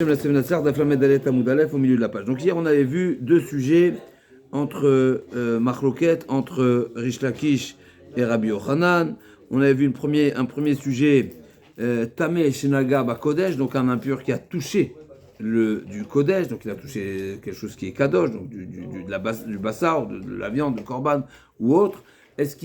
Au milieu de la page. Donc hier on avait vu deux sujets entre Machloket, entre Rish Lakish et Rabbi Yochanan. On avait vu un premier sujet Tameh Shenaga Kodesh, donc un impur qui a touché du Kodesh, donc il a touché quelque chose qui est Kadosh, donc du bassar, de la viande, du korban ou autre. Est-ce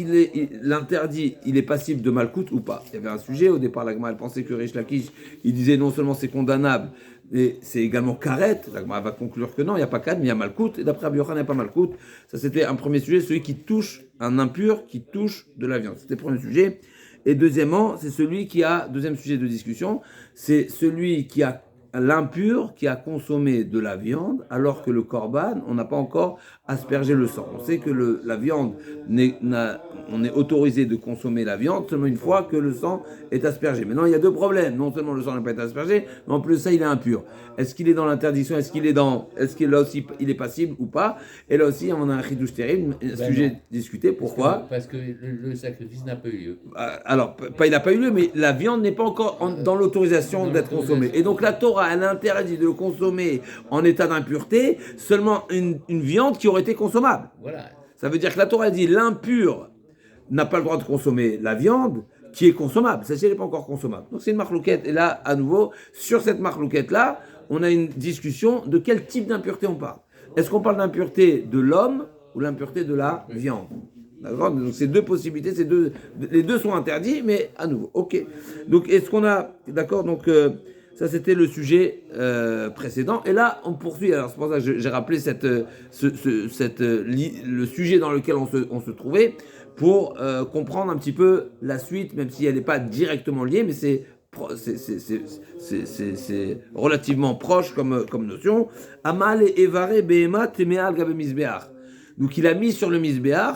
l'interdit, il est passible de malkout ou pas? Il y avait un sujet, au départ la Gemara elle pensait que Rish Lakish, il disait non seulement c'est condamnable, et c'est également karet. La Gemara va conclure que non, il n'y a pas karet, mais il y a malkout, et d'après Rabbi Yochanan, il n'y a pas malkout. Ça c'était un premier sujet, celui qui touche, un impur qui touche de la viande. C'était le premier sujet. Et deuxièmement, deuxième sujet de discussion, c'est celui qui a l'impur qui a consommé de la viande, alors que le korban, on n'a pas encore aspergé le sang. On sait que la viande, on est autorisé de consommer la viande seulement une fois que le sang est aspergé. Maintenant, il y a deux problèmes. Non seulement le sang n'a pas été aspergé, mais en plus de ça, il est impur. Est-ce qu'il est dans l'interdiction? Est-ce qu'il là aussi, il est passible ou pas? Et là aussi, on a un chidouche terrible, un sujet discuté. Pourquoi? Parce que le sacrifice n'a pas eu lieu. Alors, il n'a pas eu lieu, mais la viande n'est pas encore dans l'autorisation d'être consommée. Et donc, la Torah, elle interdit de le consommer en état d'impureté seulement une viande qui aurait été consommable. Voilà. Ça veut dire que la Torah dit l'impur n'a pas le droit de consommer la viande qui est consommable. Celle-ci n'est pas encore consommable. Donc c'est une marloquette. Et là, à nouveau, sur cette marloquette-là, on a une discussion de quel type d'impureté on parle. Est-ce qu'on parle d'impureté de l'homme ou l'impureté de la viande? D'accord? Donc c'est deux possibilités, les deux sont interdits, mais à nouveau. Ok. Donc est-ce qu'on a... D'accord? Donc... ça, c'était le sujet précédent. Et là, on poursuit. Alors, c'est pour ça que j'ai rappelé le sujet dans lequel on se trouvait pour comprendre un petit peu la suite, même si elle n'est pas directement liée, mais c'est relativement proche comme notion. Amal et Evare Behema Temeal Gabe Misbeach. Donc, il a mis sur le Misbeach,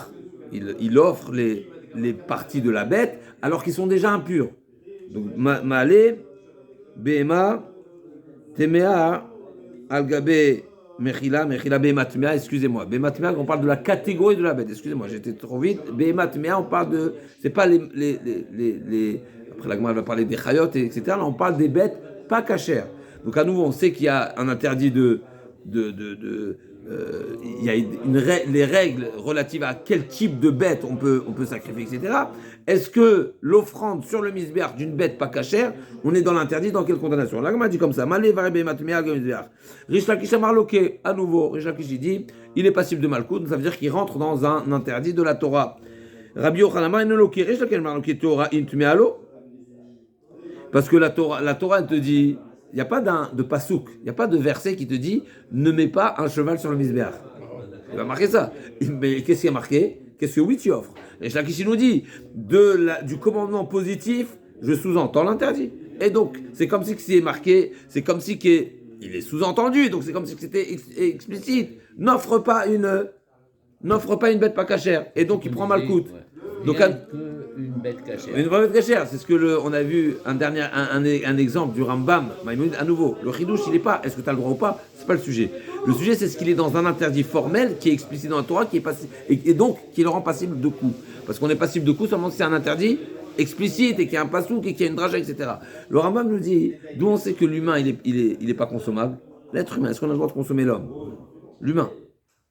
il offre les parties de la bête, alors qu'ils sont déjà impurs. Donc, Ma'ale Behema, Temea, Algabe, Mechila, Behema, Temea, excusez-moi. Behema, Temea, on parle de la catégorie de la bête. Excusez-moi, j'étais trop vite. Behema, Temea, on parle de. C'est pas les après la Gemara va parler des chayot, etc. Là, on parle des bêtes pas cachères. Donc, à nouveau, on sait qu'il y a un interdit il y a les règles relatives à quel type de bête on peut sacrifier, etc. Est-ce que l'offrande sur le misbéach d'une bête pas cachère, on est dans l'interdit, dans quelle condamnation? Là, on m'a dit comme ça. Malé varebe matmea misbéach. Rish Lakish a marloqué, à nouveau. Rish Lakish dit, il est passible de malkout, ça veut dire qu'il rentre dans un interdit de la Torah. Rabbi Yochanan ne loqué, Rish Lakish marloqué Torah intmealo. Parce que la Torah elle te dit. Il n'y a pas de pasouk, il n'y a pas de verset qui te dit ne mets pas un cheval sur le misbéach. Il va marquer ça. Mais qu'est-ce qui est marqué? Qu'est-ce que oui tu offres? Et Shlakish nous dit du commandement positif, je sous-entends l'interdit. Et donc, c'est comme si c'est marqué, c'est comme si il est sous-entendu, donc c'est comme si c'était explicite. N'offre pas une bête pas cachère. Et donc, il prend malkout. Donc, une bête cachère. Une bête cachère, c'est ce que on a vu un exemple du Rambam. À nouveau, le chidouche, il n'est pas, est-ce que tu as le droit ou pas? C'est pas le sujet. Le sujet, c'est ce qu'il est dans un interdit formel qui est explicite dans la Torah, qui est passible, et donc qui le rend passible de coup. Parce qu'on est passible de coup seulement si c'est un interdit explicite et qu'il y a un pasouk et qu'il y a une draja, etc. Le Rambam nous dit, d'où on sait que l'humain, il est pas consommable? L'être humain, est-ce qu'on a le droit de consommer l'homme? L'humain.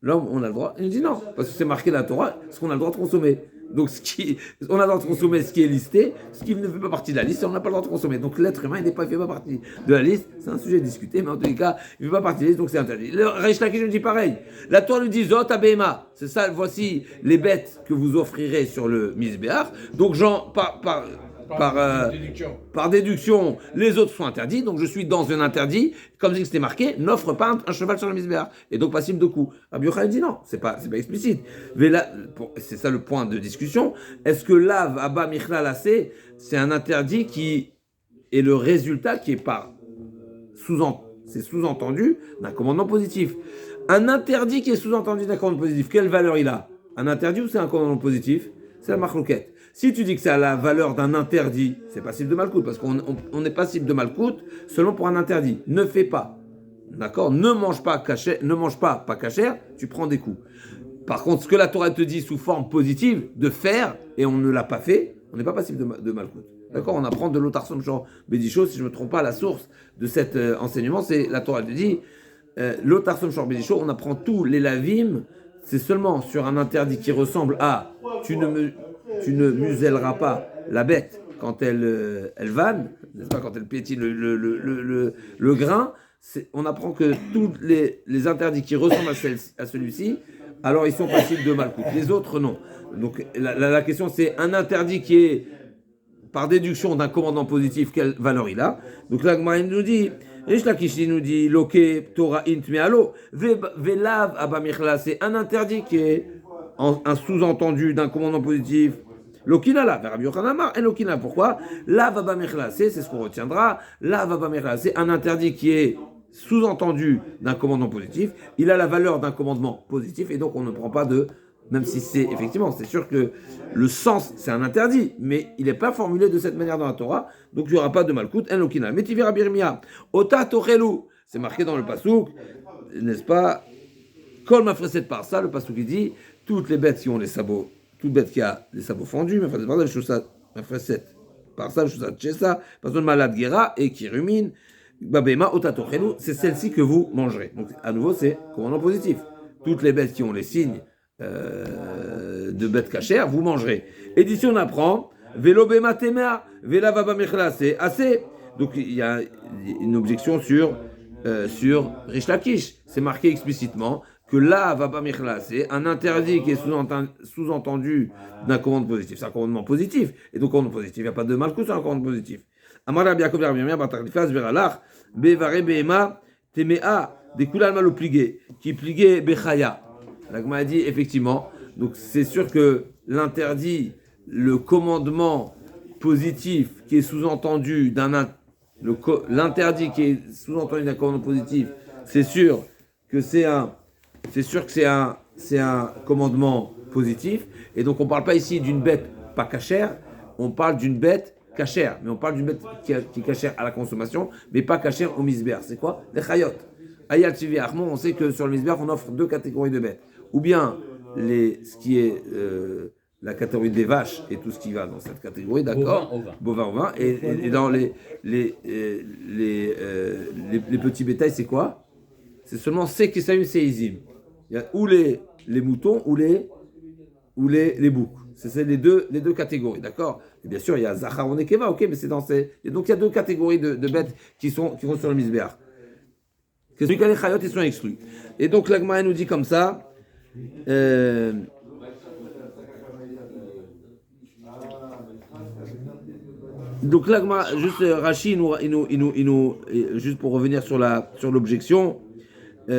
L'homme, on a le droit? Il nous dit non, parce que c'est marqué dans la Torah, ce qu'on a le droit de consommer. Donc, on a le droit de consommer ce qui est listé, ce qui ne fait pas partie de la liste, on n'a pas le droit de consommer. Donc, l'être humain, il ne fait pas partie de la liste. C'est un sujet discuté, mais en tous les cas, il ne fait pas partie de la liste, donc c'est interdit. Le Reish Lakish nous dit pareil. La Torah nous dit Zot Abema. C'est ça, voici les bêtes que vous offrirez sur le Misbéach. Donc, par déduction, les autres sont interdits, donc je suis dans un interdit, comme si c'était marqué, n'offre pas un cheval sur le misbéach, et donc passible de coup. Rabbi Yochanan dit non, c'est pas explicite. Mais là, c'est ça le point de discussion. Est-ce que lav, abba, michla, lassé, c'est un interdit qui est le résultat qui est sous-entendu d'un commandement positif? Un interdit qui est sous-entendu d'un commandement positif, quelle valeur il a? Un interdit ou c'est un commandement positif? C'est la marloquette. Si tu dis que ça a la valeur d'un interdit, c'est passible de malkout, parce qu'on est passible de malkout seulement pour un interdit. Ne fais pas. D'accord? Ne mange pas pas cachère, tu prends des coups. Par contre, ce que la Torah te dit sous forme positive, de faire, et on ne l'a pas fait, on n'est pas passible de malkout. D'accord, on apprend de l'Otarsom Shor Bédicho, si je ne me trompe pas, la source de cet enseignement, c'est la Torah te dit, l'Otarsom Shor Bédicho, on apprend tous les lavim, c'est seulement sur un interdit qui ressemble à tu ne muselleras pas la bête quand elle vanne, n'est-ce pas, quand elle piétine le grain, on apprend que tous les interdits qui ressemblent à celui-ci, alors ils sont passibles de malcoute. Les autres, non. Donc la question, c'est un interdit qui est par déduction d'un commandement positif, quelle valeur il a. Donc la Gemara nous dit, Rish Lakish nous dit, Loke Torah int mealo, velav abamichla, c'est un interdit qui est un sous-entendu d'un commandement positif. Lokina là, Rabbi Yochanan Amar, et Lokina, pourquoi? Lav abamichla, c'est ce qu'on retiendra. Lav abamichla, c'est un interdit qui est sous-entendu d'un commandement positif. Il a la valeur d'un commandement positif, et donc on ne prend pas de. Même si c'est effectivement, c'est sûr que le sens, c'est un interdit, mais il n'est pas formulé de cette manière dans la Torah, donc il n'y aura pas de malkout, en lokina. Mais tu verras Birmia, ota torelu, c'est marqué dans le pasouk, n'est-ce pas? Kol mafreset par ça, le pasouk il dit, toutes les bêtes qui ont les sabots, toute bête qui a les sabots fendus, mafreset par ça, chesa, personne malade guéra et qui rumine, babema ota torelu, c'est celle-ci que vous mangerez. Donc à nouveau, c'est commandement positif. Toutes les bêtes qui ont les signes de bêtes cachères, vous mangerez. Et d'ici on apprend Velo bema temea, vela vaba mechla, c'est assez. Donc il y a une objection sur Rish Lakish. C'est marqué explicitement que la vaba mechla, c'est un interdit qui est sous-entendu d'un commandement positif. C'est un commandement positif. Et donc commandement positif, il n'y a pas de malchut, c'est un commandement positif. Amara biakov vermiamia batarlifas veralach bevare bema temea des kulal malo pligué qui pligué bechaya. La Gemara a dit effectivement, donc c'est sûr que l'interdit, le commandement positif qui est sous-entendu l'interdit qui est sous-entendu d'un commandement positif, c'est sûr que c'est un commandement positif, et donc on ne parle pas ici d'une bête pas cachère, on parle d'une bête cachère, mais on parle d'une bête qui est cachère à la consommation, mais pas cachère au misber. C'est quoi? Les chayot. Ayat Chivi Armon, on sait que sur le misber, on offre deux catégories de bêtes. Ou bien ce qui est la catégorie des vaches et tout ce qui va dans cette catégorie, d'accord? Bovin au vin. Et dans les petits bétails, c'est quoi? C'est seulement Sekesayim Seizim. Il y a ou les moutons ou les boucs. C'est les deux catégories, d'accord? Et bien sûr, il y a Zacharon et Keva, ok, mais c'est dans ces. Et donc il y a deux catégories de bêtes qui vont sur le misber. Que celui qui a les chayot, ils sont exclus. Et donc la Gemara nous dit comme ça. Donc là, juste Rashi, juste pour revenir sur l'objection, donc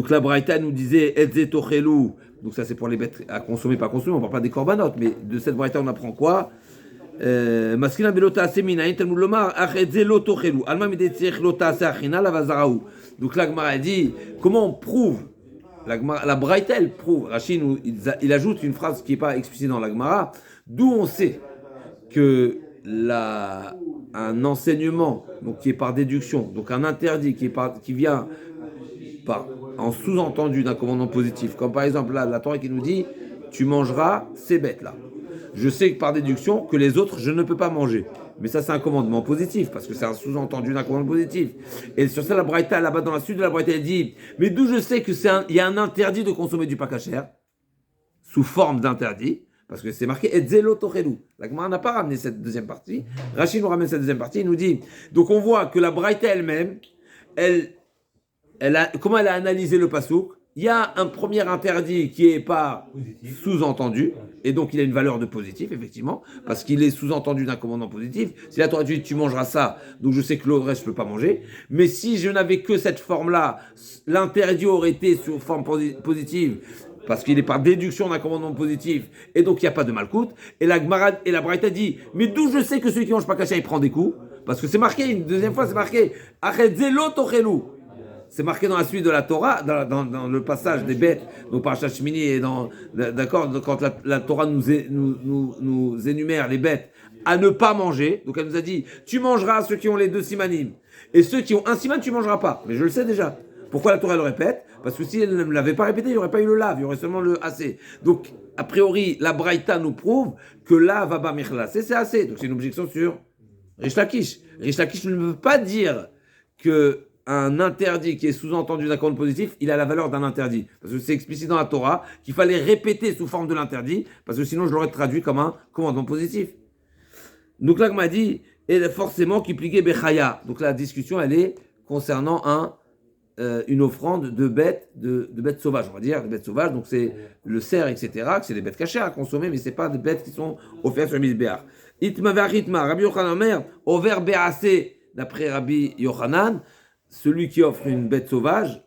la Braïta nous disait Etze tochelu, donc ça c'est pour les bêtes à consommer, pas consommer, on ne parle pas des corbanotes, mais de cette Braïta on apprend quoi? Maskina belota semina, Talmud lomar, ach etze lo tochelu, alma midetziech lota seachina la vazaraou. Donc la Gemara dit comment on prouve? La Braïta, elle prouve, Rashi il ajoute une phrase qui n'est pas explicite dans la Gemara, d'où on sait que un enseignement donc, qui est par déduction, donc un interdit qui vient en sous-entendu d'un commandement positif, comme par exemple là, la Torah qui nous dit tu mangeras ces bêtes-là. Je sais que par déduction que les autres, je ne peux pas manger. Mais ça, c'est un commandement positif, parce que c'est un sous-entendu d'un commandement positif. Et sur ça, la Braïta, là-bas dans la suite de la Braïta, elle dit mais d'où je sais qu'il y a un interdit de consommer du pakasher, sous forme d'interdit, parce que c'est marqué Etzelo Tochelu. La Gemara n'a pas ramené cette deuxième partie. Rachid nous ramène cette deuxième partie, il nous dit donc on voit que la Braïta elle-même, comment elle a analysé le pasouk. Il y a un premier interdit qui est pas sous-entendu, et donc il a une valeur de positif, effectivement, parce qu'il est sous-entendu d'un commandement positif. Si la Torah dit tu mangeras ça, donc je sais que l'autre reste je ne peux pas manger. Mais si je n'avais que cette forme-là, l'interdit aurait été sous forme positive, parce qu'il est par déduction d'un commandement positif, et donc il n'y a pas de malcoute. Et la Gemara et la Braïta dit mais d'où je sais que celui qui mange pas caché, il prend des coups? Parce que c'est marqué, une deuxième fois c'est marqué Achetzelo Tochelu. C'est marqué dans la suite de la Torah, dans le passage des bêtes, donc par Shachmini, et d'accord, quand la Torah nous énumère les bêtes à ne pas manger, donc elle nous a dit, tu mangeras ceux qui ont les deux simanim, et ceux qui ont un siman, tu mangeras pas. Mais je le sais déjà. Pourquoi la Torah le répète? Parce que si elle ne l'avait pas répété, il n'y aurait pas eu le lav, il y aurait seulement le assez. Donc, a priori, la Braïta nous prouve que lav abba michla, c'est assez. Donc, c'est une objection sur Rish Lakish. Rish Lakish ne veut pas dire que un interdit qui est sous-entendu d'un commandement positif, il a la valeur d'un interdit. Parce que c'est explicite dans la Torah qu'il fallait répéter sous forme de l'interdit, parce que sinon je l'aurais traduit comme un commandement positif. Donc là, m'a dit, et forcément qui pliquait Bechaya. Donc la discussion, elle est concernant une offrande de bêtes sauvages, on va dire, de bêtes sauvages. Donc c'est le cerf, etc., que c'est des bêtes cachées à consommer, mais c'est pas des bêtes qui sont offertes sur le misbéach. Itma ve'achitma, Rabbi Yochanan Omer, over be'aseh, d'après Rabbi Yochanan, celui qui offre une bête sauvage,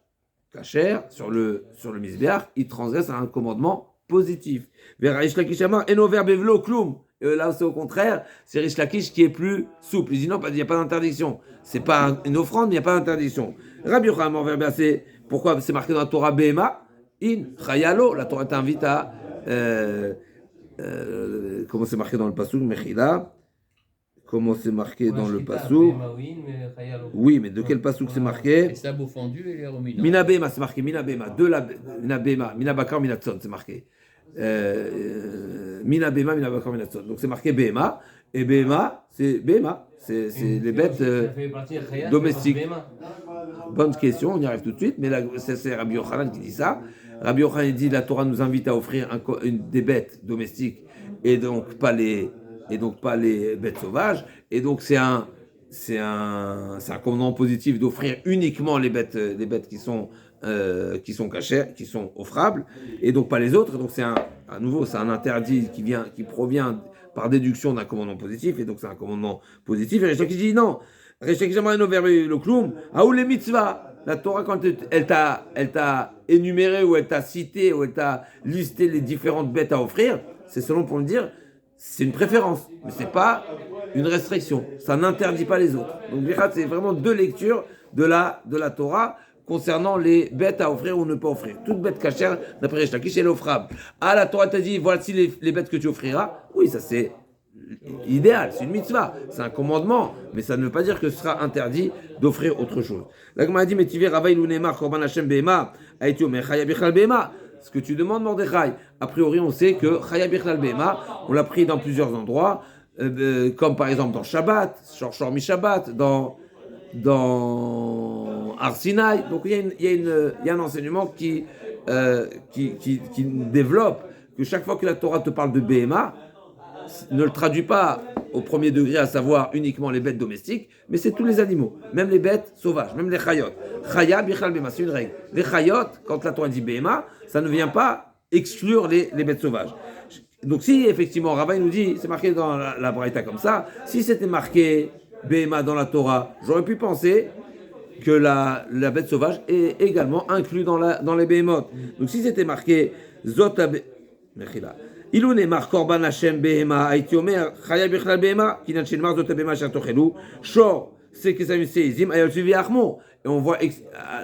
cachère, sur le misbéach, il transgresse un commandement positif. Vers Rish Lakish Amar, eno ver bevlo kloum. Là, c'est au contraire, c'est Rish Lakish qui est plus souple. Il dit non, il n'y a pas d'interdiction. C'est pas une offrande, il n'y a pas d'interdiction. Rabbi Yochanan over be'aseh, pourquoi c'est marqué dans la Torah Behema? In chayalo, la Torah t'invite à comment c'est marqué dans le passouk, Mechila. Comment c'est marqué dans le passouk? Oui, mais de quel passouk c'est marqué? Les sabots fendus et les ruminants. Minabema, c'est marqué Minabema. De la Minabema, Minabakar, Minatson, c'est marqué. Minabema, Minabakar, Minatson. Donc c'est marqué Bema. Et Bema, c'est Bema. C'est les bêtes domestiques. Bonne question, on y arrive tout de suite. Mais là, c'est Rabbi Yochanan qui dit ça. Rabbi Yochanan dit la Torah nous invite à offrir des bêtes domestiques et donc pas les bêtes sauvages. Et donc c'est un commandement positif d'offrir uniquement les bêtes qui sont cachées, qui sont offrables, et donc pas les autres. Donc c'est à nouveau c'est un interdit qui provient par déduction d'un commandement positif, et donc c'est un commandement positif. Et Récha qui dit non, Récha qui j'aimerais vers le kloum, ou les mitzvahs. La Torah, quand elle t'a énuméré, ou elle t'a cité, ou elle t'a listé les différentes bêtes à offrir, c'est selon pour le dire, c'est une préférence, mais c'est pas une restriction. Ça n'interdit pas les autres. Donc c'est vraiment deux lectures de la Torah concernant les bêtes à offrir ou ne pas offrir. Toute bête cachère, d'après Rish Lakish, elle est offrable. Ah, la Torah t'a dit, voici les bêtes que tu offriras. Oui, ça c'est idéal, c'est une mitzvah, c'est un commandement, mais ça ne veut pas dire que ce sera interdit d'offrir autre chose. La Gemara dit, mais tu verras, Ravaï Lunemar, Korban Hashem Behema, Aïtio, mais Chaya Bichlal Behema. Ce que tu demandes, Mordechai, a priori, on sait que Chaya Bichlal Behema, on l'a pris dans plusieurs endroits, comme par exemple dans Shabbat, Shor Mi Shabbat, dans Arsinaï. Donc il y a un enseignement qui développe que chaque fois que la Torah te parle de Behema, ne le traduit pas au premier degré, à savoir uniquement les bêtes domestiques, mais c'est tous les animaux, même les bêtes sauvages, même les chayot. Chaya bichal bema, c'est une règle. Les chayot, quand la Torah dit Behema, ça ne vient pas exclure les bêtes sauvages. Donc si effectivement Ravaï nous dit, c'est marqué dans la Braïta comme ça, si c'était marqué Behema dans la Torah, j'aurais pu penser que la bête sauvage est également inclue dans les Behemoth. Donc si c'était marqué Zot Mechila. Ilou Neymar Korban Hashem Behema Aïti Omer Chaya Bichlal Behema Kinan Shenmar Zot Behema Shartochelu Shor c'est que ça me Seizim Ayol Suvi Achmo. Et on voit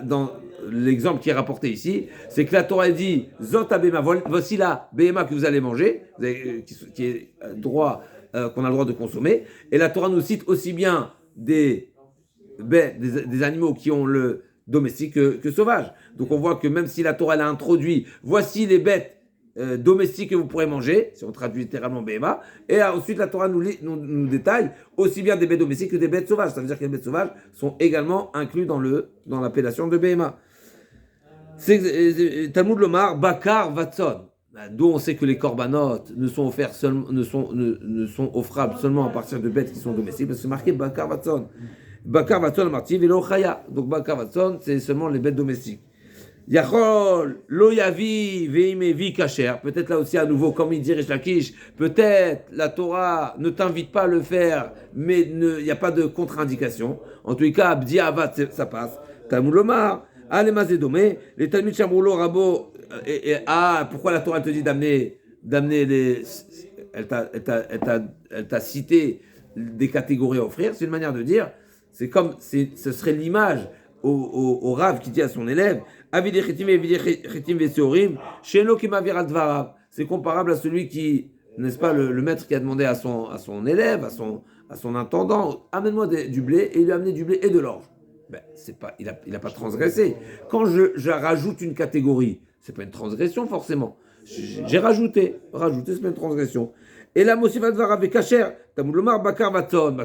dans l'exemple qui est rapporté ici, c'est que la Torah dit Zot Behema, voici la Behema que vous allez manger, qui est droit qu'on a le droit de consommer. Et la Torah nous cite aussi bien des animaux qui ont le domestique que sauvages. Donc on voit que même si la Torah elle a introduit, voici les bêtes domestiques que vous pourrez manger, si on traduit littéralement Behema, et ensuite la Torah nous détaille aussi bien des bêtes domestiques que des bêtes sauvages. Ça veut dire que les bêtes sauvages sont également inclus dans l'appellation de Behema. C'est Talmud Lomar, Bakar Vatson. D'où on sait que les corbanotes ne sont offrables seulement à partir de bêtes qui sont domestiques, parce que c'est marqué Bakar Vatson. Bakar Vatson Marti Velo Chaya. Donc Bakar Vatson, c'est seulement les bêtes domestiques. Yachol, lo yavi, veimevi kacher. Peut-être là aussi à nouveau, comme il dit Rish Lakish, peut-être la Torah ne t'invite pas à le faire, mais il n'y a pas de contre-indication. En tous les cas, Abdi Avat, ça passe. Talmud Lomar, les Mazédomé, les Talmud Chamroulo, Rabo, pourquoi la Torah te dit d'amener les. Elle t'a cité des catégories à offrir. C'est une manière de dire, c'est comme, ce serait l'image au Rav qui dit à son élève, c'est comparable à celui qui, n'est-ce pas, le maître qui a demandé à son élève, à son intendant, amène-moi du blé, et il lui a amené du blé et de l'orge. ben, c'est pas, il a pas transgressé. Quand je rajoute une catégorie, c'est pas une transgression forcément. J'ai rajouté, c'est pas une transgression. Et la mosivat var avec kacher, tamud lomar bakar vaton,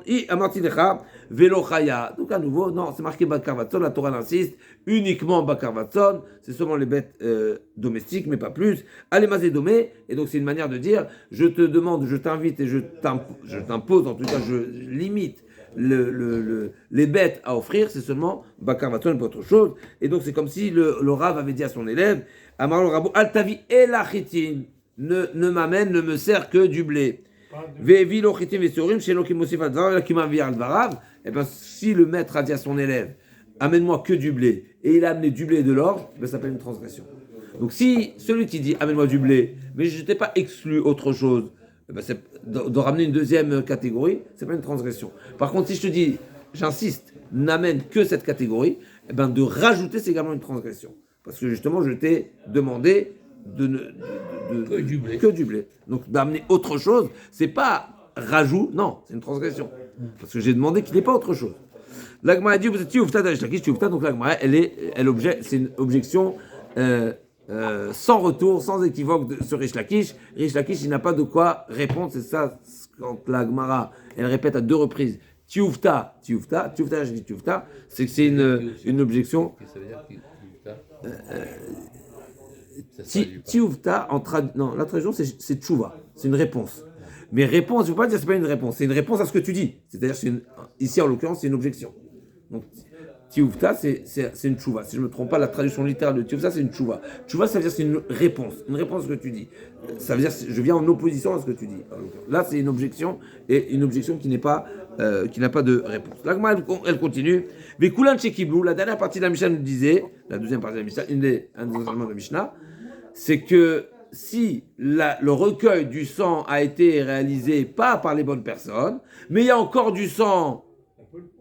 i amartinecha velo chaya. Donc à nouveau, non, c'est marqué bakar vaton, la Torah insiste uniquement bakar vaton, c'est seulement les bêtes domestiques, mais pas plus. Allez domé, et donc c'est une manière de dire, je te demande, je t'invite et je t'impose, en tout cas je limite les bêtes à offrir, c'est seulement bakar vaton et pas autre chose. Et donc c'est comme si le Rav avait dit à son élève, Amar le Rabo, Altavi et la chitin, ne m'amène, ne me sert que du blé. Et bien, si le maître a dit à son élève, amène-moi que du blé, et il a amené du blé et de l'orge, ben, ça s'appelle une transgression. Donc si celui qui dit, amène-moi du blé, mais je ne t'ai pas exclu autre chose, ben, c'est de ramener une deuxième catégorie, c'est pas une transgression. Par contre, si je te dis, j'insiste, n'amène que cette catégorie, eh ben, de rajouter, c'est également une transgression. Parce que justement, je t'ai demandé que du blé. Donc d'amener autre chose, c'est pas rajout, non, c'est une transgression. Parce que j'ai demandé qu'il n'ait pas autre chose. L'agma a dit, vous êtes tiufta d'Aishlakish, tiufta, donc l'agma, c'est une objection sans retour, sans équivoque sur Rish Lakish. Rish Lakish, il n'a pas de quoi répondre, c'est ça, quand l'agmara, elle répète à 2 reprises, tiufta, c'est que c'est une objection. Ça veut dire Tiuvta, non, la traduction c'est tchouva, c'est une réponse. Mais réponse, je ne veux pas dire que ce n'est pas une réponse, c'est une réponse à ce que tu dis. C'est-à-dire, ici en l'occurrence, c'est une objection. Donc, tiuvta, c'est une tchouva. Si je ne me trompe pas, la traduction littérale de tiuvta, c'est une tchouva. Tchouva, ça veut dire que c'est une réponse à ce que tu dis. Ça veut dire que je viens en opposition à ce que tu dis. Là, c'est une objection, et une objection qui n'a pas de réponse. L'agma, elle continue. Vekulan Shekiblou, la dernière partie de la Mishnah nous disait, la deuxième partie de la Mishnah, un des enseignements de la Mishnah, c'est que si le recueil du sang a été réalisé pas par les bonnes personnes, mais il y a encore du sang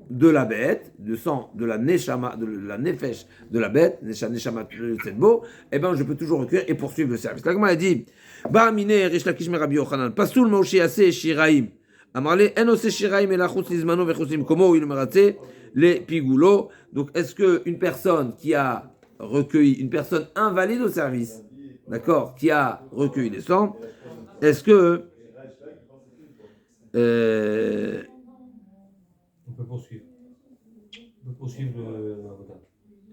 de la bête, du sang de la neshama, de la nefesh de la bête, neshama tzedbo, eh ben je peux toujours recueillir et poursuivre le service. L'agma a dit, Ba'amine Rish Lakish me Rabbi Yochanan, pasul Moshe Yaseh Shiraim, Amarle en ose Shiraim elachutz lizmano vechutz limkomo il meratze les pigoulo. Donc est-ce que une personne qui a recueilli, une personne invalide au service, d'accord, qui a recueilli des sangs, est-ce que on peut poursuivre. L'avocat.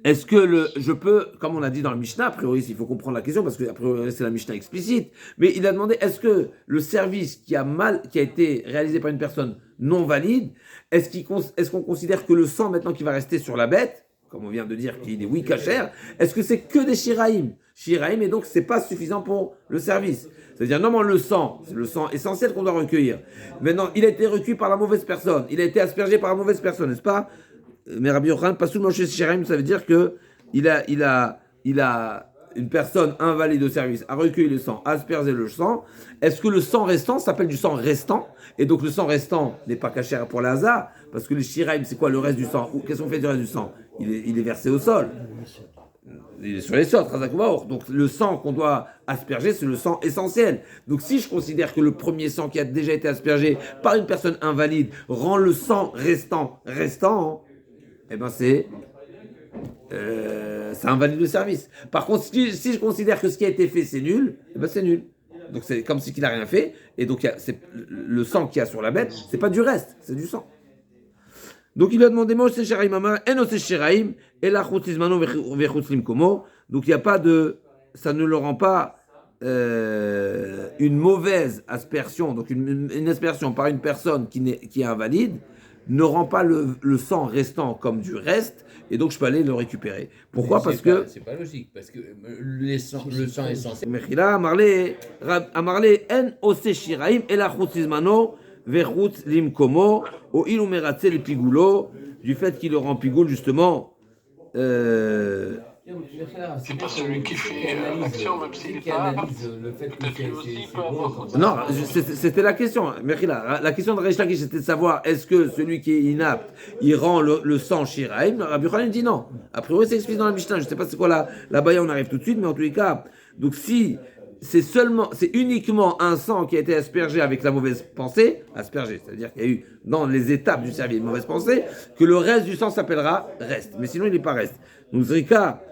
Est-ce que je peux, comme on a dit dans le Mishnah, a priori, il faut comprendre la question parce que a priori c'est la Mishnah explicite, mais il a demandé est-ce que le service qui a été réalisé par une personne non valide, est-ce qu'on considère que le sang maintenant qui va rester sur la bête, comme on vient de dire qu'il est oui cachère, est-ce que c'est que des shiraïm, et donc c'est pas suffisant pour le service. C'est-à-dire normalement le sang, c'est le sang essentiel qu'on doit recueillir. Maintenant, il a été recueilli par la mauvaise personne, il a été aspergé par la mauvaise personne, n'est-ce pas? Mais Rabbi Yochanan, pas sous Moshe Shiraim, ça veut dire que il a une personne invalide au service, a recueilli le sang, a aspergé le sang. Est-ce que le sang restant s'appelle du sang restant? Et donc le sang restant n'est pas caché pour le hasard, parce que le Shiraim, c'est quoi le reste du sang? Qu'est-ce qu'on fait du reste du sang? Il est versé au sol. Il est sur les sols, donc le sang qu'on doit asperger, c'est le sang essentiel. Donc si je considère que le premier sang qui a déjà été aspergé par une personne invalide rend le sang restant, eh ben ça invalide le service. Par contre, si je considère que ce qui a été fait c'est nul, eh ben c'est nul. Donc c'est comme si qu'il n'a rien fait, et donc c'est le sang qu'il y a sur la bête, c'est pas du reste, c'est du sang. Donc il a demandé donc il n'y a pas de, ça ne le rend pas une mauvaise aspersion, donc une aspersion par une personne qui est invalide ne rend pas le sang restant comme du reste, et donc je peux aller le récupérer. Pourquoi? Parce que c'est pas logique, parce que le sang est censé. Mechila amarle en ose shiraim ela chutz lizmano vechutz limkomo o il umeratze le pigulo, du fait qu'il le rend pigoule justement. C'est pas celui qui fait l'action, même s'il est pas apte. Peut-être que lui aussi peut avoir. Non, c'était la question. Mechila, la question de Reish Lakish, c'était de savoir est-ce que celui qui est inapte, il rend le sang shiraim? Rabbi Yochanan dit non. A priori, c'est expliqué dans la Mishnah. Je ne sais pas c'est quoi la baïa, on arrive tout de suite, mais en tous les cas, donc si c'est uniquement un sang qui a été aspergé avec la mauvaise pensée, aspergé, c'est-à-dire qu'il y a eu dans les étapes du service une mauvaise pensée, que le reste du sang s'appellera reste. Mais sinon, il n'est pas reste. Donc, zrika,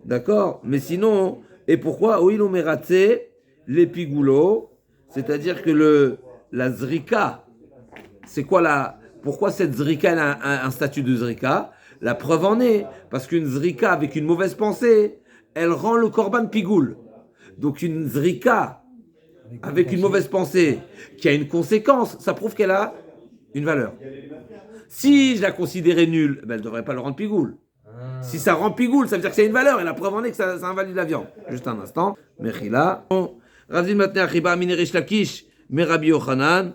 d'accord. Mais sinon, et pourquoi Oilo meratse, l'épigoulo, c'est-à-dire que la zrika, c'est quoi pourquoi cette zrika elle a un statut de zrika? La preuve en est, parce qu'une zrika avec une mauvaise pensée, elle rend le korban pigoul. Donc une zrika avec une mauvaise pensée qui a une conséquence, ça prouve qu'elle a une valeur. Si je la considérais nulle, ben elle ne devrait pas le rendre pigoul. Si ça rend pigoul, ça veut dire que c'est une valeur, et la preuve en est que ça invalide la viande. Juste un instant. Mechila. Ravzin matne achiba mine rish lakish, me Rabbi Yochanan.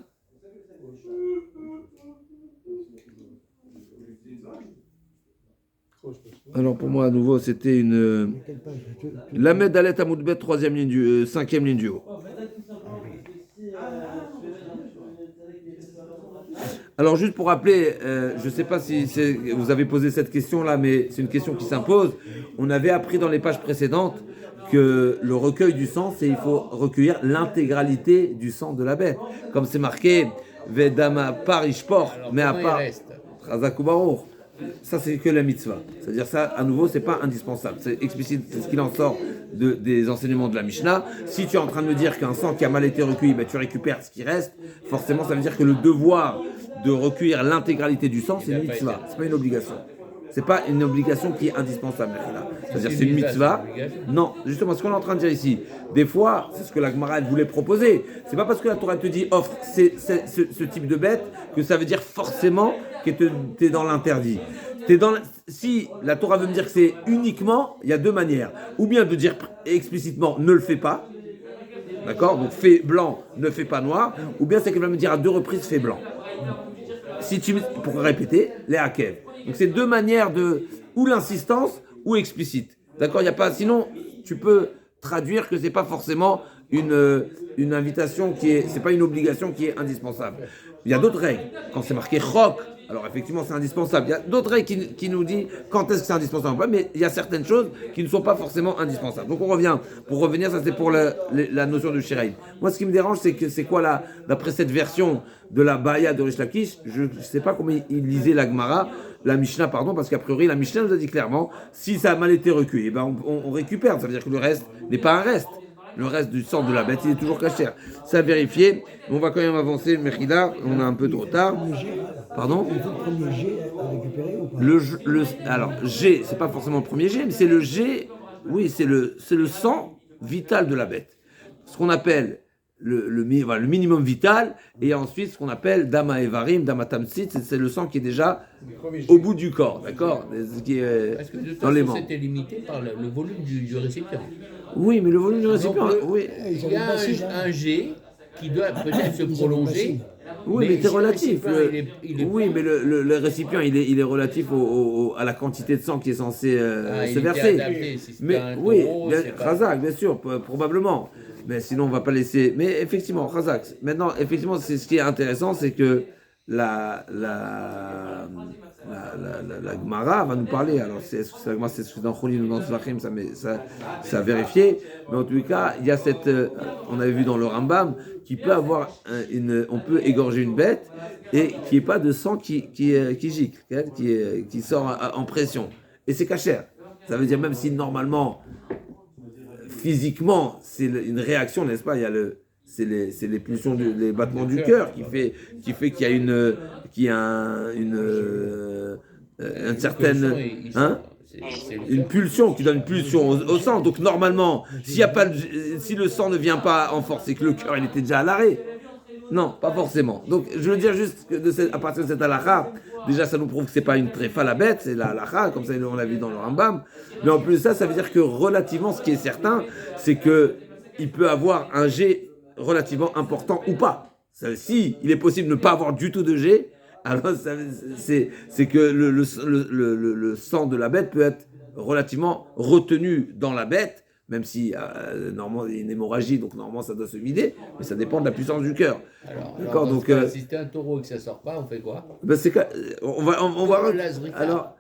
Alors pour moi à nouveau c'était une Lamed Dalet Amoudbet, cinquième ligne du haut. Alors juste pour rappeler, je ne sais pas si vous avez posé cette question là, mais c'est une question qui s'impose. On avait appris dans les pages précédentes que le recueil du sang, il faut recueillir l'intégralité du sang de la bête. Comme c'est marqué Vedama par Ishpor, mais à part Chazakoubarour. Ça, c'est que la mitzvah. C'est-à-dire ça, à nouveau, c'est pas indispensable. C'est explicite, c'est ce qu'il en sort des enseignements de la Mishnah. Si tu es en train de me dire qu'un sang qui a mal été recueilli, ben, tu récupères ce qui reste, forcément, ça veut dire que le devoir de recueillir l'intégralité du sang, c'est une mitzvah. C'est pas une obligation. C'est pas une obligation qui est indispensable. C'est-à-dire c'est une mitzvah. Non, justement, ce qu'on est en train de dire ici, des fois, c'est ce que la Gemara voulait proposer. C'est pas parce que la Torah te dit offre ce type de bête que ça veut dire forcément que tu es dans l'interdit. Si la Torah veut me dire que c'est uniquement, il y a deux manières. Ou bien de dire explicitement ne le fais pas. D'accord? Donc fais blanc, ne fais pas noir. Ou bien c'est qu'elle va me dire à deux reprises fais blanc. Pour répéter, les hakev. Donc c'est deux manières ou l'insistance ou explicite. D'accord, il y a pas. Sinon, tu peux traduire que c'est pas forcément une invitation c'est pas une obligation qui est indispensable. Il y a d'autres règles. Quand c'est marqué chok, alors effectivement c'est indispensable. Il y a d'autres règles qui nous disent quand est-ce que c'est indispensable ou pas, mais il y a certaines choses qui ne sont pas forcément indispensables. Donc on revient. Pour revenir, ça c'est pour la notion de shiraïm. Moi, ce qui me dérange, c'est que c'est quoi d'après cette version de la Baya de Rish Lakish, je ne sais pas comment il lisait la Gemara, la Mishnah, pardon, parce qu'a priori, la Mishnah nous a dit clairement, si ça a mal été recueilli, eh ben on récupère. Ça veut dire que le reste n'est pas un reste. Le reste du sang de la bête, il est toujours caché. Ça a vérifié. On va quand même avancer, Mechida. On a un peu trop tard. Pardon ? Alors, G, c'est pas forcément le premier G, mais c'est le G. Oui, c'est le sang vital de la bête. Ce qu'on appelle le minimum vital, et ensuite ce qu'on appelle Dama Evarim, Dama Tamtsit, c'est le sang qui est déjà au bout du corps, d'accord ? Qui est parce que de toute dans les façon, membres. c'était limité par le volume du récipient. Oui, mais le volume du récipient, oui. Il y a un G qui doit peut-être se prolonger. Oui, mais c'est relatif. Oui, mais le récipient, il est relatif à la quantité de sang qui est censé se verser. Adapté, si Mais oui, Razak, bien sûr, probablement. Mais sinon, on va pas laisser. Mais effectivement, Razak. Maintenant, effectivement, c'est ce qui est intéressant, c'est que la Gemara va nous parler. Alors, c'est ce que dans Cholin ou dans Zvachim, ça a vérifié. Mais en tout cas, il y a on avait vu dans le Rambam, qui peut avoir on peut égorger une bête et qu'il n'y ait pas de sang qui gicle, qui sort en pression. Et c'est cachère. Ça veut dire même si normalement, physiquement, c'est une réaction, n'est-ce pas? C'est les pulsions, les battements du cœur qui fait qu'il y a une certaine, une pulsion qui donne une pulsion au sang. Donc normalement, si le sang ne vient pas en force, c'est que le cœur il était déjà à l'arrêt. Non, pas forcément. Donc je veux dire juste que à partir de cette halakha, déjà ça nous prouve que c'est pas une tréfa la bête, c'est la halakha, comme ça on l'a vu dans le Rambam. Mais en plus de ça, ça veut dire que relativement, ce qui est certain, c'est que il peut avoir un jet relativement important ou pas. Si il est possible de ne pas avoir du tout de jet, alors c'est que le sang de la bête peut être relativement retenu dans la bête, même si normalement il y a une hémorragie, donc normalement ça doit se vider, mais ça dépend de la puissance du cœur. Alors donc, si c'était un taureau et que ça sort pas, on fait quoi? Ben on va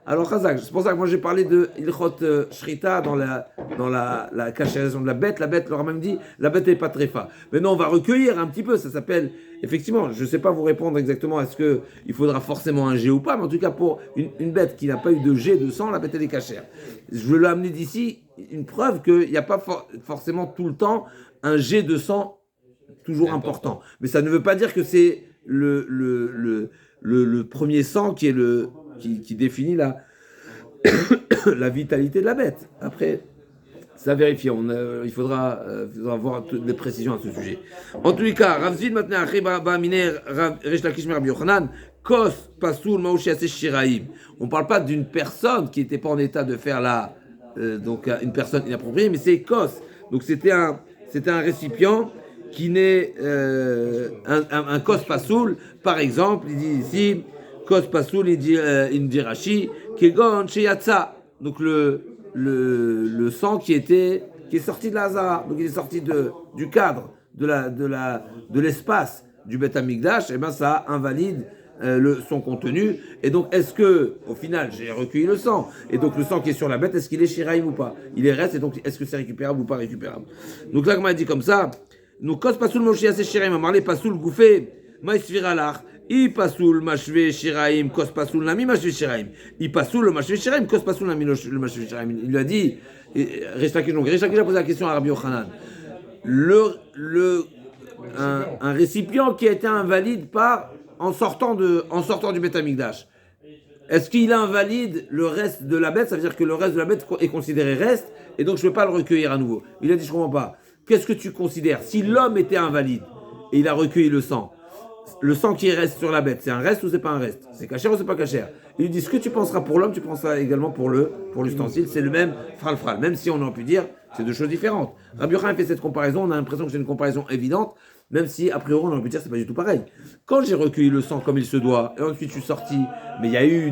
alors Khazak, c'est pour ça que moi j'ai parlé de Ilchot Shrita dans la cachérisation de la bête. La bête leur a même dit la bête n'est pas tréfa. Maintenant on va recueillir un petit peu, ça s'appelle effectivement, je ne sais pas vous répondre exactement est-ce qu'il faudra forcément un jet ou pas, mais en tout cas pour une bête qui n'a pas eu de jet de sang, la bête elle est cachère. Je veux l'amener d'ici une preuve qu'il n'y a pas forcément tout le temps un jet de sang toujours important. Mais ça ne veut pas dire que c'est le premier sang qui est qui définit la vitalité de la bête. Après, ça vérifie. Il faudra avoir des précisions à ce sujet. En tous les cas, Rav Zvid maintenant, Resh Lakish Rabbi Yochanan, Kos Pasoul Maouchi Aseh Shiraim. On ne parle pas d'une personne qui n'était pas en état de faire donc une personne inappropriée, mais c'est Kos. Donc c'était un récipient qui n'est un kos pasoul, par exemple, il dit ici, kos pasoul, il dit Rashi, kegon sheyatsa, donc le sang qui est sorti de la Hazara, donc il est sorti du cadre, de l'espace du Beth Amikdash, et ben ça invalide son contenu, et donc est-ce que, au final, j'ai recueilli le sang, et donc le sang qui est sur la bête, est-ce qu'il est shiraim ou pas? Il est reste, et donc est-ce que c'est récupérable ou pas récupérable? Donc là, comme on a dit comme ça, nous kos pasoul moshi assez shiraim, on parlait pasoul gouffé, maïsviralach, i pasoul mashve shiraim, kos pasoul nami mashve shiraim, i pasoul le mashve shiraim, kos pasoul nami le mashve shiraim. Il lui a dit, Resh Lakish a posé la question à Rabbi Yochanan, un récipient qui a été invalide en sortant du Beth Amikdash. Est-ce qu'il invalide le reste de la bête? Ça veut dire que le reste de la bête est considéré reste, et donc je ne peux pas le recueillir à nouveau. Il a dit, je ne comprends pas. Qu'est-ce que tu considères? Si l'homme était invalide, et il a recueilli le sang qui reste sur la bête, c'est un reste ou c'est pas un reste? C'est cachère ou c'est pas cachère? Il lui dit, ce que tu penseras pour l'homme, tu penseras également pour l'ustensile. C'est le même fral-fral. Même si on aurait pu dire, c'est deux choses différentes. Rabbi Yochanan fait cette comparaison, on a l'impression que c'est une comparaison évidente, même si, a priori, on aurait pu dire que c'est pas du tout pareil. Quand j'ai recueilli le sang comme il se doit, et ensuite je suis sorti, mais il y a eu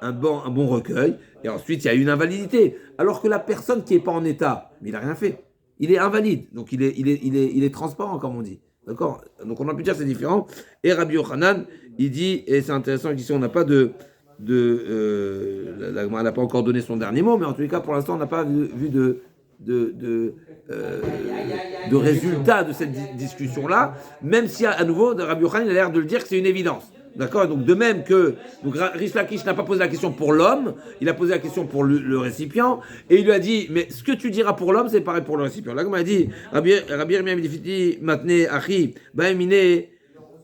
un bon recueil, et ensuite il y a eu une invalidité. Alors que la personne qui n'est pas en état, mais il n'a rien fait. Il est invalide, donc il est transparent, comme on dit. D'accord? Donc on aurait pu dire que c'est différent. Et Rabbi Yochanan, il dit, et c'est intéressant qu'ici on n'a pas elle n'a pas encore donné son dernier mot, mais en tous les cas, pour l'instant, on n'a pas vu de résultat de cette discussion-là, même si à nouveau, Rabbi Yochanan il a l'air de le dire que c'est une évidence. D'accord? Donc de même que Resh Lakish n'a pas posé la question pour l'homme, il a posé la question pour le récipient, et il lui a dit, mais ce que tu diras pour l'homme, c'est pareil pour le récipient. Là, comme il a dit, Rabbi Yirmiyah Midifiti, Matne, Achi, Baemine,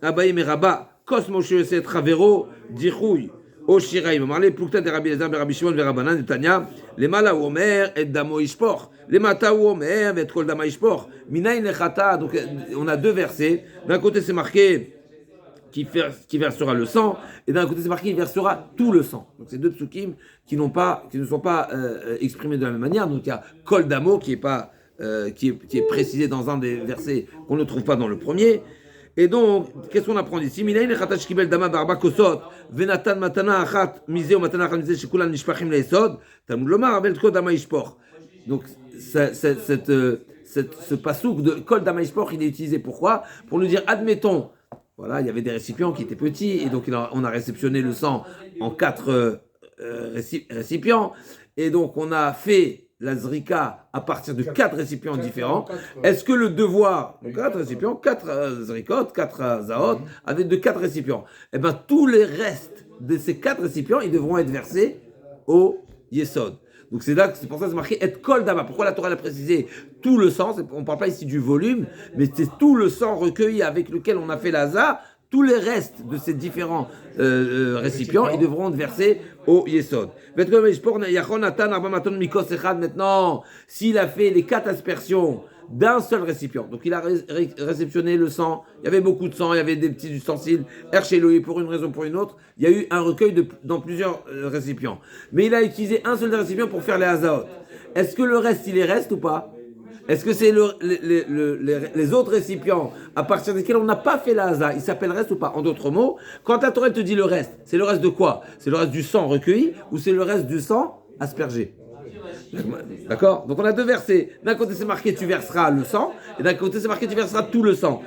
Abaye Meraba, Kosmoshe Set Ravero, Dichouy, Oshiraim, Marley, Plukta de Rabbi Elazar, Rabbi Shimon, Verabanan, de Tanya, les Mala ou Omer, et Damo Ishpor, les Mata ou Omer, et Kol Dama Ishpor, Minaï Lechata, donc on a deux versets. D'un côté, c'est marqué qui versera le sang, et d'un côté c'est marqué il versera tout le sang. Donc c'est deux psukim qui ne sont pas exprimés de la même manière. Donc il y a Kol Damo qui est précisé dans un des versets qu'on ne trouve pas dans le premier. Et donc qu'est-ce qu'on apprend d'ici? Minaïn lechatach kibel dama barba kosot venatan matana achat misé ou matana achat misé shekulan nishpachim leesod tamud lomar avel kol dama ishpor. Donc ce pasouk de Kol dama ishpor, il est utilisé pourquoi? Pour nous dire, admettons, voilà, il y avait des récipients qui étaient petits, et donc on a réceptionné le sang en 4 récipients, et donc on a fait la zrika à partir de 4 récipients différents. Est-ce que le devoir, donc 4 récipients, 4 zrikot, 4 zaot, avec de 4 récipients, eh bien tous les restes de ces 4 récipients, ils devront être versés au yesod. Donc c'est pour ça que c'est marqué et kol dama. Pourquoi la Torah l'a précisé? Tout le sang, on ne parle pas ici du volume, mais c'est tout le sang recueilli avec lequel on a fait l'Aza. Tous les restes de ces différents récipients, ils devront être versés au Yesod. Maintenant, s'il a fait les 4 aspersions d'un seul récipient, donc il a réceptionné le sang, il y avait beaucoup de sang, il y avait des petits ustensiles, Ercheloï, pour une raison ou pour une autre, il y a eu un recueil dans plusieurs récipients. Mais il a utilisé un seul récipient pour faire les Hazaot. Est-ce que le reste, il est reste ou pas? Est-ce que c'est les autres récipients à partir desquels on n'a pas fait la haza, ils s'appellent reste ou pas? En d'autres mots, quand la Torah te dit le reste, c'est le reste de quoi? C'est le reste du sang recueilli ou c'est le reste du sang aspergé? D'accord? Donc on a deux versets. D'un côté c'est marqué tu verseras le sang, et d'un côté c'est marqué tu verseras tout le sang.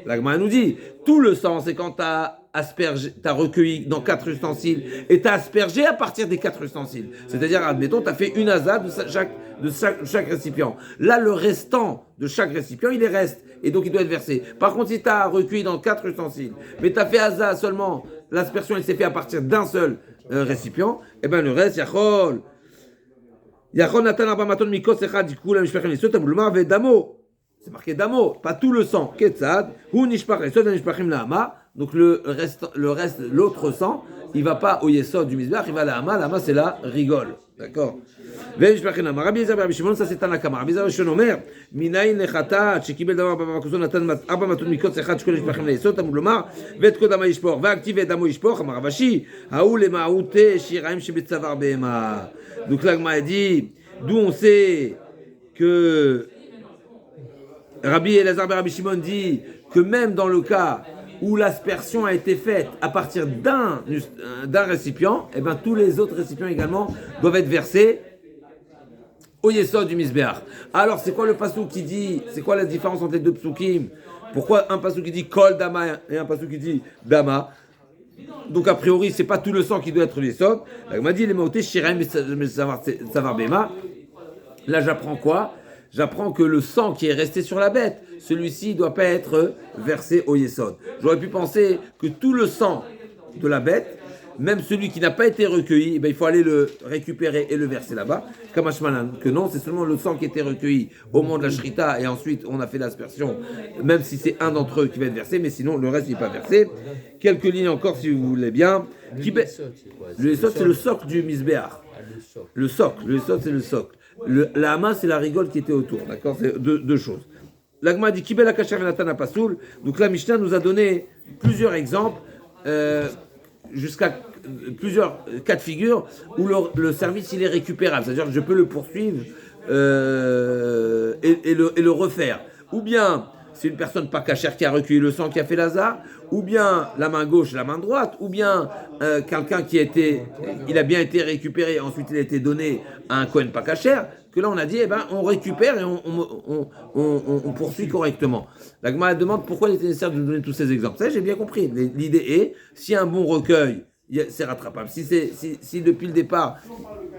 La Gemara nous dit, tout le sang c'est quand tu as aspergé, tu as recueilli dans 4 ustensiles, et tu as aspergé à partir des 4 ustensiles. C'est-à-dire, admettons, tu as fait une aza de chaque récipient. Là, le restant de chaque récipient, il est reste, et donc il doit être versé. Par contre, si tu as recueilli dans 4 ustensiles, mais tu as fait aza seulement, l'aspersion elle s'est faite à partir d'un seul récipient, et bien le reste, yachol. Yachol natan arba maton mikos echad yikulam nishpachem lisot amulma vedamo. C'est marqué damo, pas tout le sang. Ketzad, hu nishpach lisot nishpachim lahama. Donc le reste, l'autre sang, il va pas au yesod du misbach, il va à la hama. La hama c'est la rigole, d'accord. ונשפכים למה רבי יזר ורבי שמעון שש תנא קמא רבי יזר ראשון אומר מניין לחטאת שקיבל דבר במקוסו נתן 4 מתון מקוץ אחד שכל נשפכים ליסוד אמור לומר ואת כל דמו ישפוך והכתיב ואת דמו ישפוך אמר רבשי ההוא למעוטה שיריים שבצוואר בהמה. Donc là Gma dit d'où on sait que Rabbi Elazar et Rabbi Shimon dit que même dans le cas où l'aspersion a été faite à partir d'un récipient, et ben tous les autres récipients également doivent être versés au yesod du misbéach. Alors c'est quoi le passouk qui dit, c'est quoi la différence entre les deux psukim? Pourquoi un passouk qui dit kol dama et un passouk qui dit dama? Donc a priori c'est pas tout le sang qui doit être le yesod. Là on m'a dit les maotés shiraim savar bema. Là j'apprends quoi? J'apprends que le sang qui est resté sur la bête, celui-ci ne doit pas être versé au yesod. J'aurais pu penser que tout le sang de la bête, même celui qui n'a pas été recueilli, eh bien, il faut aller le récupérer et le verser là-bas. Comme Hashmanan, que non, c'est seulement le sang qui a été recueilli au moment de la shrita et ensuite on a fait l'aspersion, même si c'est un d'entre eux qui va être versé, mais sinon le reste n'est pas versé. Quelques lignes encore si vous voulez bien. Le yesod, c'est le socle du misbéach. Le socle, c'est le socle. La hama, c'est la rigole qui était autour, d'accord? C'est deux choses. L'agma dit Kibel Akasher Venatan Pasoul. Donc la Mishnah nous a donné plusieurs exemples, jusqu'à plusieurs cas de figure où le service il est récupérable, c'est-à-dire que je peux le poursuivre et le refaire. Ou bien c'est une personne pas cachère qui a recueilli le sang qui a fait l'azar, ou bien la main gauche et la main droite, ou bien quelqu'un il a bien été récupéré, ensuite il a été donné à un Kohen pas cachère, que là on a dit, eh ben, on récupère et on poursuit correctement. La Gemara demande pourquoi il était nécessaire de donner tous ces exemples. Ça, j'ai bien compris. L'idée est, si un bon recueil, c'est rattrapable. Si depuis le départ,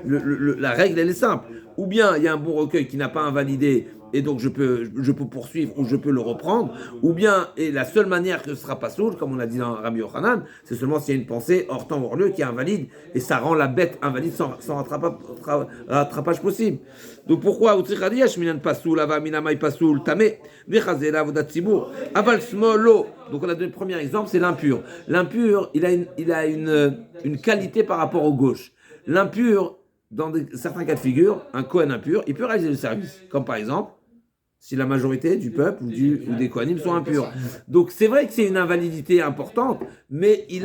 la règle elle est simple, ou bien il y a un bon recueil qui n'a pas invalidé, et donc je peux poursuivre ou je peux le reprendre, ou bien, et la seule manière que ce sera pas sourd, comme on a dit dans Rabbi Yochanan, c'est seulement s'il y a une pensée hors temps hors lieu qui est invalide, et ça rend la bête invalide sans rattrapage possible. Donc pourquoi donc on a donné le premier exemple, c'est l'impur. L'impur, il a une qualité par rapport au gauche. L'impur, dans certains cas de figure, un Kohen impur, il peut réaliser le service, comme par exemple si la majorité du peuple ou des Kohanim sont impurs. Donc c'est vrai que c'est une invalidité importante, mais il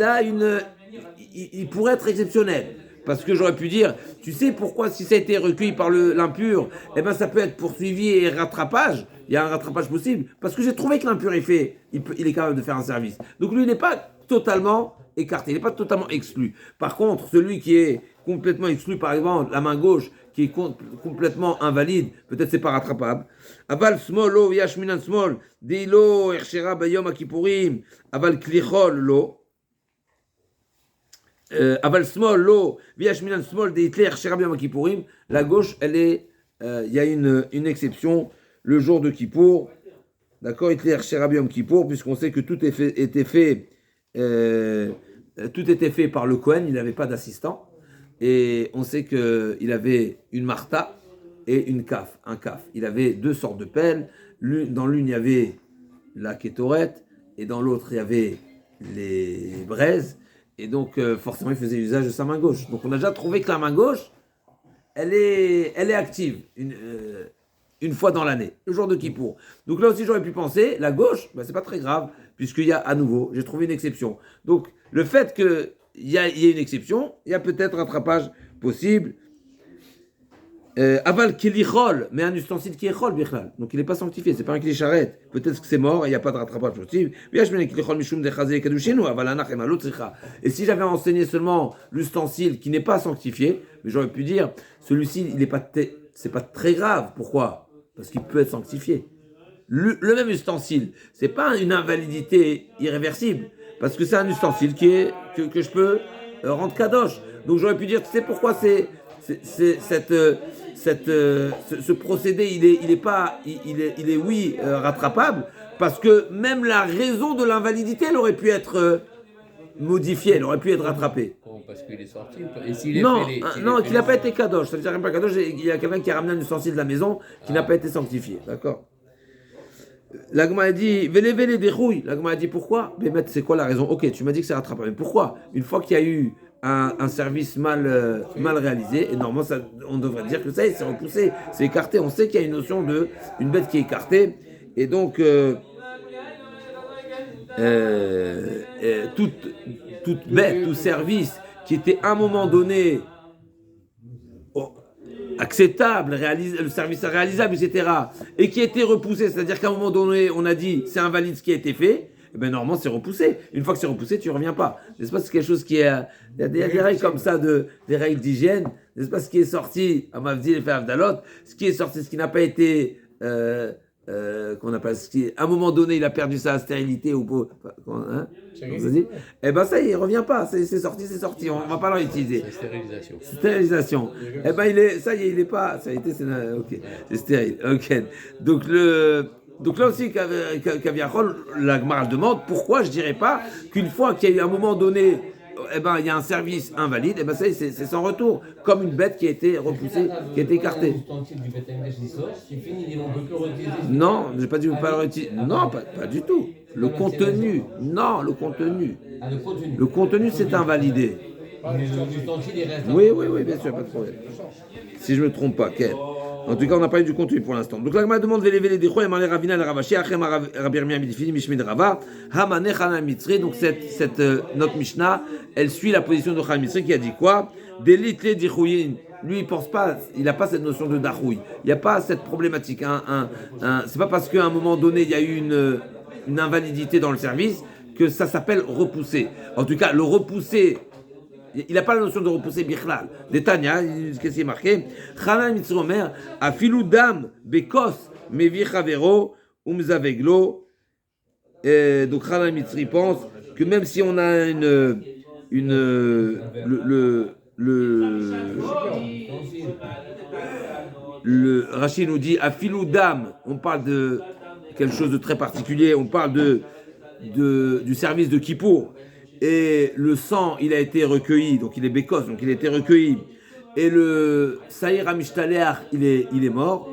pourrait être exceptionnel. Parce que j'aurais pu dire, tu sais pourquoi si ça a été recueilli par l'impur, eh ben ça peut être poursuivi et rattrapage, il y a un rattrapage possible, parce que j'ai trouvé que l'impur il est capable de faire un service. Donc lui il n'est pas totalement écarté, il n'est pas totalement exclu. Par contre, celui qui est complètement exclu, par exemple, la main gauche, qui est complètement invalide, peut-être c'est pas rattrapable. Aval small lo yashminan small, dilo ershera bayom akipurim, aval klichol lo. Aval small lo yashminan small, de hitler ershera bayom akipurim. La gauche, il y a une exception, le jour de Kippour. D'accord, hitler ershera bayom Kippour, puisqu'on sait que tout était fait par le Kohen, il n'avait pas d'assistant. Et on sait qu'il avait une marta et un kaf. Il avait 2 sortes de pelles. Dans l'une, il y avait la kétorette, et dans l'autre, il y avait les braises. Et donc, forcément, il faisait usage de sa main gauche. Donc, on a déjà trouvé que la main gauche, elle est active une fois dans l'année, le jour de Kippour. Donc là aussi, j'aurais pu penser, la gauche, c'est pas très grave, puisqu'il y a à nouveau, j'ai trouvé une exception. Donc, le fait que il y a une exception, il y a peut-être rattrapage possible. Aval kilichol, mais un ustensile qui est chol bichlal, donc il n'est pas sanctifié, c'est pas un kli-charret. Peut-être que c'est mort et il n'y a pas de rattrapage possible. Et si j'avais enseigné seulement l'ustensile qui n'est pas sanctifié, mais j'aurais pu dire, celui-ci il n'est pas c'est pas très grave. Pourquoi? Parce qu'il peut être sanctifié. Le même ustensile, c'est pas une invalidité irréversible, parce que c'est un ustensile que je peux rendre kadosh. Donc j'aurais pu dire, tu sais pourquoi ce procédé, il est oui rattrapable, parce que même la raison de l'invalidité, elle aurait pu être modifiée, elle aurait pu être rattrapée. Parce qu'il est sorti. Et s'il Non, s'il non, est qu'il n'a pas été kadosh. Ça veut dire qu'il n'a pas kadosh, il y a quelqu'un qui a ramené un ustensile de la maison qui n'a pas été sanctifié. D'accord. L'agma a dit, vélé des rouilles. L'agma a dit pourquoi? Mais c'est quoi la raison? Ok, tu m'as dit que c'est rattrapable. Mais pourquoi? Une fois qu'il y a eu un service mal réalisé, et normalement on devrait dire que ça y est, c'est repoussé, c'est écarté. On sait qu'il y a une notion de une bête qui est écartée. Et donc, toute bête, tout service qui était à un moment donné acceptable, le service réalisable, etc., et qui a été repoussé, c'est-à-dire qu'à un moment donné, on a dit c'est invalide ce qui a été fait, et bien normalement c'est repoussé. Une fois que c'est repoussé, tu ne reviens pas. N'est-ce pas? C'est quelque chose qui est. Il y a des règles comme ça, des règles d'hygiène. N'est-ce pas? Ce qui est sorti, à Mavdi et Avdalot, ce qui est sorti, ce qui n'a pas été. Qu'on appelle, à un moment donné, il a perdu sa stérilité ou hein, et ben ça, il revient pas. C'est sorti. On va pas le réutiliser. C'est stérilisation. Stérilisation. Et ben ça y est, il est pas. Ça a été, ok, c'est stérile. Ok. Donc là aussi, Kaviachol, la Gemara demande pourquoi je dirais pas qu'une fois qu'il y a eu un moment donné, eh ben, il y a un service invalide, eh ben, ça, c'est sans retour, comme une bête qui a été repoussée, qui a été écartée. Non, je n'ai pas dit vous ne pas le réutiliser. Non, pas du tout. Le contenu, non, le contenu. Le contenu, c'est invalidé. Oui, bien sûr, pas de problème. Si je ne me trompe pas, quel? En tout cas, on n'a pas eu du contenu pour l'instant. Donc, l'agma demande de lever les déchets et maler Ravina le Ravashi, Achem Rabbi Yirmiyah Midifini, Mishmid Rava, Hamane Chana Mitzri. Donc, notre Mishnah, elle suit la position de Chana Mitzri qui a dit quoi? Délit les dichouyin. Lui, il pense pas, il n'a pas cette notion de dachouille. Il n'y a pas cette problématique. C'est pas parce qu'à un moment donné, il y a eu une invalidité dans le service que ça s'appelle repousser. En tout cas, le repousser. Il n'a pas la notion de repousser bichlal. Détania, qu'est-ce qui est marqué? Chanan Mitzri Omer, afilou dam bekos mevi chavero umzaveglo. Donc Chanan Mitzri pense que même si on a le Rachid nous dit afilou dam, on parle de quelque chose de très particulier, on parle du service de Kippour. Et le sang, il a été recueilli, donc il est békos, donc il a été recueilli. Et le Saïr Amishtaléach, il est mort.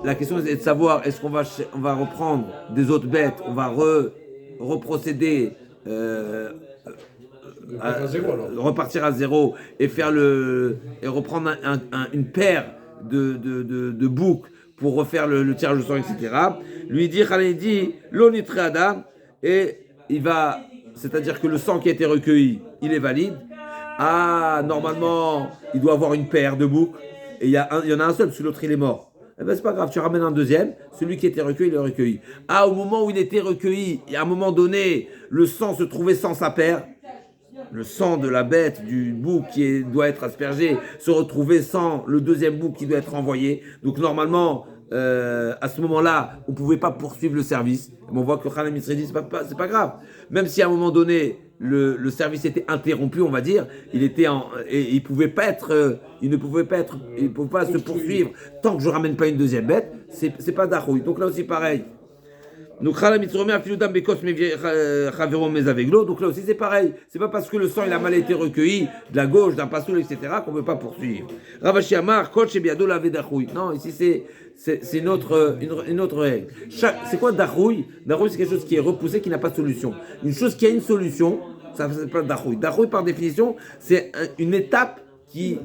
La question est de savoir, est-ce qu'on va reprendre des autres bêtes, on va reprocéder, repartir à zéro et reprendre une paire de boucs pour refaire le tirage de sang, etc. Lui dit, l'onitre Adam, et il va. C'est-à-dire que le sang qui a été recueilli, il est valide. Ah, normalement, il doit avoir une paire de boucs. Et il y en a un seul, parce que l'autre, il est mort. Eh bien, c'est pas grave, tu ramènes un deuxième. Celui qui était recueilli, il est recueilli. Ah, au moment où il était recueilli, à un moment donné, le sang se trouvait sans sa paire. Le sang de la bête, du bouc qui doit être aspergé, se retrouvait sans le deuxième bouc qui doit être envoyé. Donc, normalement, à ce moment-là, on ne pouvait pas poursuivre le service. On voit que Khalam Mitzri dit, c'est pas grave. Même si à un moment donné, le service était interrompu, on va dire, il ne pouvait pas se poursuivre tant que je ramène pas une deuxième bête. C'est pas d'achouille. Donc là aussi pareil. Donc Khalam Mitzri Omer afiludam bekos chavero mezaveglo. Donc là aussi c'est pareil. C'est pas parce que le sang il a mal été recueilli de la gauche, d'un passoul, etc. qu'on ne peut pas poursuivre. Ravashi Amar koch biado lavé d'achouille. Non, ici c'est une autre règle. C'est quoi dachouille? Dachouille, c'est quelque chose qui est repoussé, qui n'a pas de solution. Une chose qui a une solution, ça s'appelle dachouille. Dachouille, par définition, c'est une étape qui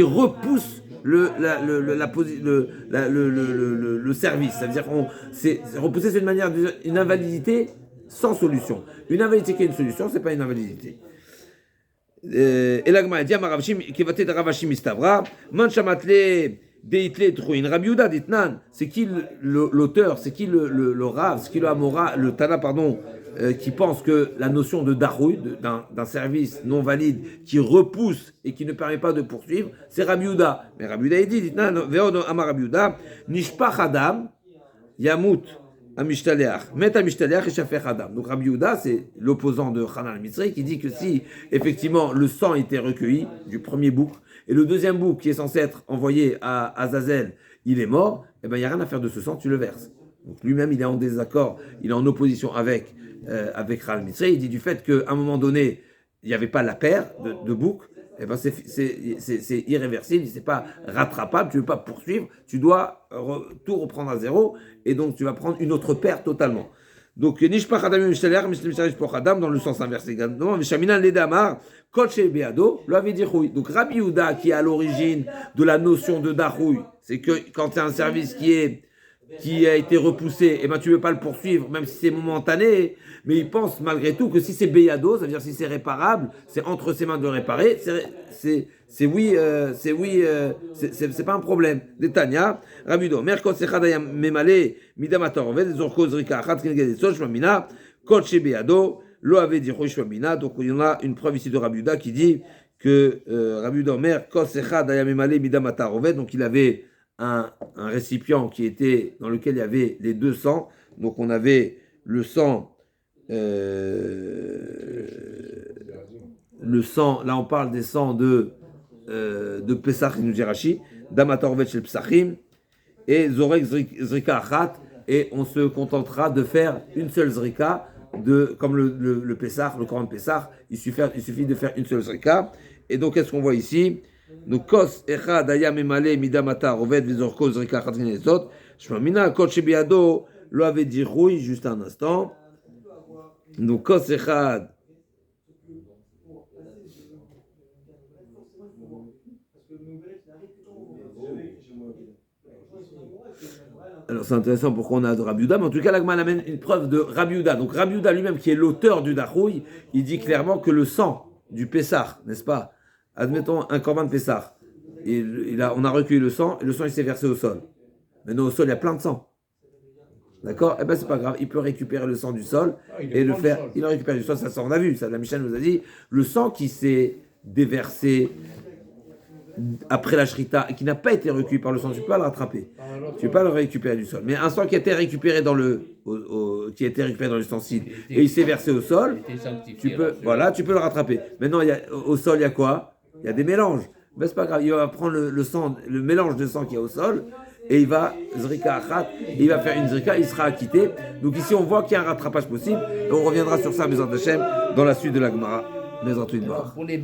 repousse le service. C'est-à-dire repousser, c'est une manière une invalidité sans solution. Une invalidité qui a une solution, c'est pas une invalidité. Et l'agma dit Ravashi Mistavra, man shamatle Deitle Trouin. Rabbi Yehuda dit Nan, c'est qui l'auteur, c'est qui le Rav, c'est qui le Amora, le Tana, pardon, qui pense que la notion de Darouille, d'un service non valide, qui repousse et qui ne permet pas de poursuivre, c'est Rabbi Yehuda. Mais Rabbi Yehuda, il dit Nan, Ve'od Amar Rabbi Yehuda, Nishpach Adam, Yamut. Amishtaléach, met Amishtaléach et Shafech Adam. Donc Rabbi Yehuda, c'est l'opposant de Hanan al-Mitzri qui dit que si effectivement le sang était recueilli du premier bouc et le deuxième bouc qui est censé être envoyé à Azazel, il est mort, eh ben il n'y a rien à faire de ce sang, tu le verses. Donc lui-même il est en désaccord, il est en opposition avec Hanan al-Mitzri. Il dit du fait qu'à un moment donné il n'y avait pas la paire de boucs. Eh ben c'est irréversible, c'est pas rattrapable, tu ne veux pas poursuivre, tu dois tout reprendre à zéro, et donc tu vas prendre une autre paire totalement. Donc, Nishpach Adam Mishtaler, Mishtaler Adam, dans le sens inverse également, Mishamina Ledamar, Koche Beado, lo avait dit Rouille. Donc, Rabbi Yehuda, qui est à l'origine de la notion de Darouille, c'est que quand c'est un service qui a été repoussé, et ben tu ne veux pas le poursuivre, même si c'est momentané, mais il pense malgré tout que si c'est Beyado, ça veut dire si c'est réparable, c'est entre ses mains de le réparer, c'est pas un problème. Détania, Rabido, Merkot Sechadayam Memale, Midamator, Ved, Zorko Zrika, Khatkin Sochmamina, Koche Beyado, Lo avait dit Roshmamina, donc il y en a une preuve ici de Rabiuda qui dit que Rabiuda, Merkot Sechadayam Memale, Midamator, Ved, donc il avait un récipient qui était dans lequel il y avait les deux sangs. Donc on avait le sang, là on parle des sangs de Pesach, nous dit Rashi, Damatorvet shel Pesachim, et Zorek Zrika Achat, et on se contentera de faire une seule Zrika, comme le Pesach, le Coran de Pesach, il suffit de faire une seule Zrika. Et donc qu'est-ce qu'on voit ici? Donc, kos echad ayam emale midamata roved vizorko zrika khatrin esot. Shmamina kol shebiado lo avait dit rouille juste un instant. Donc, kos echad. Alors, c'est intéressant pourquoi on a de Rabbi Yehuda, mais en tout cas, l'Agma amène une preuve de Rabbi Yehuda. Donc, Rabbi Yehuda lui-même, qui est l'auteur du Darouille, il dit clairement que le sang du Pessah, n'est-ce pas? Admettons un corban de Pessah, on a recueilli le sang, et le sang il s'est versé au sol. Maintenant au sol il y a plein de sang. D'accord? Eh bien c'est pas grave, il peut récupérer le sang du sol et le faire. Il a récupéré du sol, ça on a vu, ça la Mishnah nous a dit, le sang qui s'est déversé après la shrita et qui n'a pas été recueilli par le sang, tu peux pas le rattraper. Tu peux pas le récupérer du sol. Mais un sang qui a été récupéré dans qui a été récupéré dans l'ustensile et il s'est versé au sol, tu peux le rattraper. Maintenant au sol il y a quoi? Il y a des mélanges. Mais c'est pas grave, il va prendre le mélange de sang qu'il y a au sol et il va zrika achat, il va faire une zrika, il sera acquitté. Donc ici on voit qu'il y a un rattrapage possible et on reviendra sur ça, Bezrat Hashem, dans la suite de la Gemara. Bezrat Hashem.